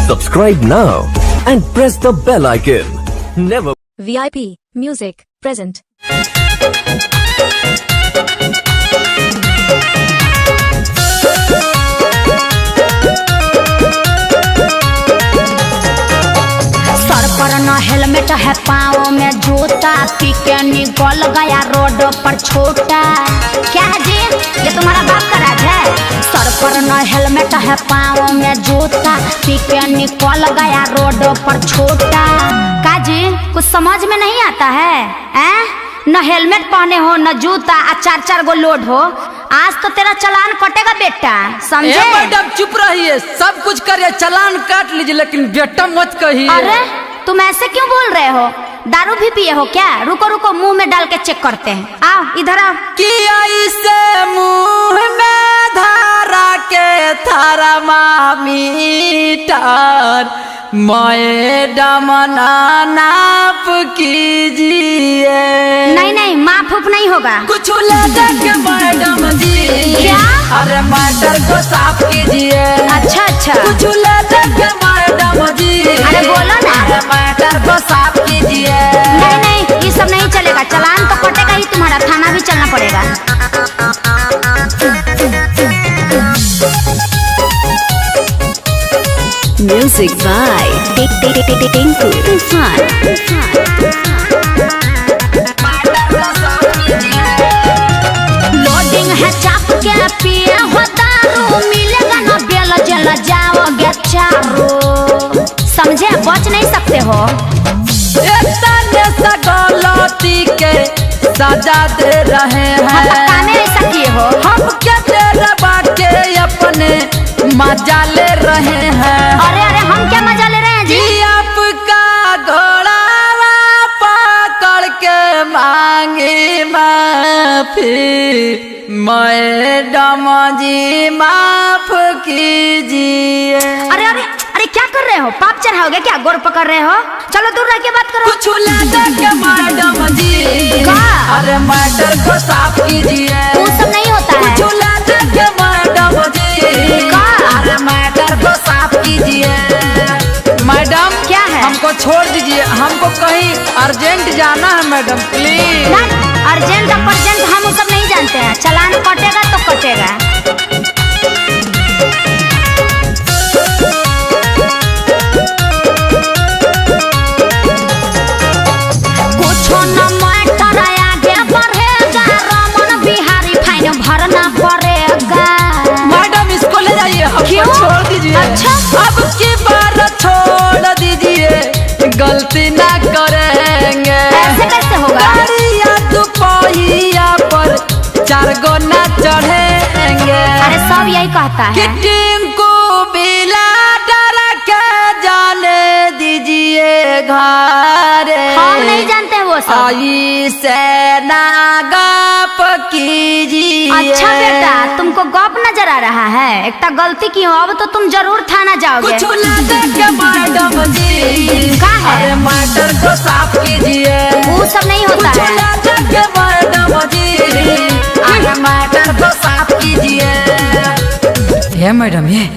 Subscribe now and press the bell icon. Never. VIP Music present. सर पर न helmet है, पाँव में जूता, पी के निकल गया रोड पर छोटा। क्या है जी, ये तुम्हारा बाप का राज है? सर पर न हेलमेट है, पाँव में जूता, पी के निकल गया रोड पर छोटा। का जी कुछ समझ में नहीं आता है? न हेलमेट पहने हो, न जूता, आ चार चार गो लोड हो। आज तो तेरा चालान कटेगा बेटा, समझे? मैडम चुप रहिए, सब कुछ करिए, चालान काट लीजिए, लेकिन बेटा मत कहिए। अरे तुम ऐसे क्यों बोल रहे हो? दारू भी पिए हो क्या? रुको रुको, मुंह में डाल के चेक करते हैं। आओ इधर आओ। किया इसे मुंह में धारा के थारा मीटर मैडम नाप कीजिए। नहीं नहीं, माफ नहीं होगा। कुछ ले के मैडम जी। क्या? अरे मैटर को साफ कीजिए। अच्छा अच्छा, कुछ ले के मैडम जी। अरे बोलो ना। अरे मैटर को साफ कीजिए। नहीं नहीं, ये सब नहीं चलेगा, चालान तो कटेगा ही तुम्हारा, थाना भी चलना पड़ेगा। Music by Tinku Tufan. Loading है चाप के पिए हो दारू, मिलेगा ना बेल जेल जाओगे चारो। समझे? बच नहीं सकते हो। गलती के सजा दे रहे हैं। कामे ऐसा किए हो? हम क्या तेरे बाके अपने मजा ले रहे हैं। अरे अरे, हम क्या मजा ले रहे हैं जी? आपका घोड़ा पकड़ के मांगी माफी, मैडम जी माफ कीजिए। अरे अरे अरे, क्या कर रहे हो? पाप चढ़ाओगे क्या? गोड़ पकड़ रहे हो? चलो दूर रह के बात करो। कुछ ले के मैडम जी। का? अरे मैटर को साफ कीजिए। वो सब नहीं होता है। कुछ ले के मैडम जी। का? अरे मैटर को साफ कीजिए। मैडम क्या है? हमको छोड़ दीजिए, हमको कहीं अर्जेंट जाना है मैडम, प्लीज। अर्जेंट अपरजेंट हम वो सब नहीं जानते हैं, चालान कटेगा तो कटेगा। कुछो न मैटर आगे बढ़ेगा, रमन बिहारी फाइन भरना पड़ेगा। मैडम इसको ले जाइए, हमको क्यों? छोड़ दीजिए। अच्छा। अब की बार छोड़ दीजिए, गलती ना करेंगे। ऐसे कैसे होगा? गाड़िया दुपहिया पर चार गो ना चढ़ेंगे। अरे सब यही कहता है। टिंकू बिला डर के जाने दीजिए घर। हम नहीं जानते हैं वो सब। आई से ना गप कीजिए। अच्छा बेटा, तुमको गप नजर आ रहा है? एक तो गलती की हो, अब तो तुम जरूर थाना जाओगे। कुछ ले के मैडम जी। का है? अरे मैटर को साफ कीजिए। वो सब नहीं होता कुछ है। ले के मैडम जी। अरे मैटर को साफ कीजिए। ये मैडम ये